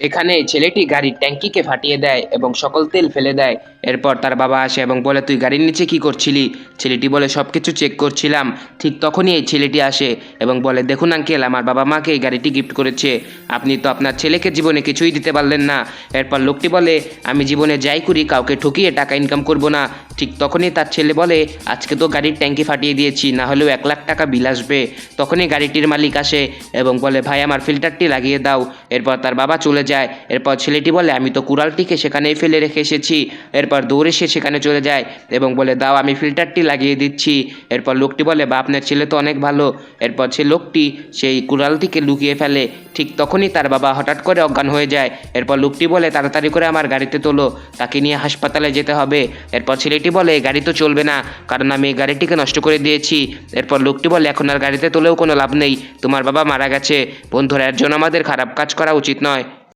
এখানে ছেলেটি গাড়ির ট্যাঙ্কিকে ফাটিয়ে দেয় এবং সকল তেল ফেলে দেয়। এরপর তার বাবা আসে এবং বলে, তুই গাড়ির নিচে কি করছিলি? ছেলেটি বলে, সব কিছু চেক করছিলাম। ঠিক তখনই এই ছেলেটি আসে এবং বলে, দেখুন আঙ্কেল, আমার বাবা মাকে এই গাড়িটি গিফট করেছে, আপনি তো আপনার ছেলেকে জীবনে কিছুই দিতে পারলেন না। এরপর লোকটি বলে, আমি জীবনে যাই করি কাউকে ঠকিয়ে টাকা ইনকাম করব না। ঠিক তখনই তার ছেলে বলে, আজকে তো গাড়ির ট্যাঙ্কি ফাটিয়ে দিয়েছি, না হলেও 1 লাখ টাকা বিল আসবে। তখনই গাড়িটির মালিক আসে এবং বলে, ভাই আমার ফিল্টারটি লাগিয়ে দাও। এরপর তার বাবা চলে যায়। এরপর ছেলেটি বলে, আমি তো কুড়ালটিকে সেখানেই ফেলে রেখে এসেছি। এরপর দৌড়ে সে সেখানে চলে যায় এবং বলে, দাও আমি ফিল্টারটি লাগিয়ে দিচ্ছি। এরপর লোকটি বলে, বা আপনার ছেলে তো অনেক ভালো। এরপর সে লোকটি সেই কুড়ালটিকে লুকিয়ে ফেলে। ঠিক তখনই তার বাবা হঠাৎ করে অজ্ঞান হয়ে যায়। এরপর লোকটি বলে, তাড়াতাড়ি করে আমার গাড়িতে তোলো, তাকে নিয়ে হাসপাতালে যেতে হবে। এরপর ছেলেটি বলে, গাড়ি তো চলবে না, কারণ আমি এই গাড়িটিকে নষ্ট করে দিয়েছি। এরপর লোকটি বলে, এখন আর গাড়িতে তোলেও কোনো লাভ নেই, তোমার বাবা মারা গেছে। বন্ধুরা, এর জন্য আমাদের খারাপ কাজ করা উচিত নয়।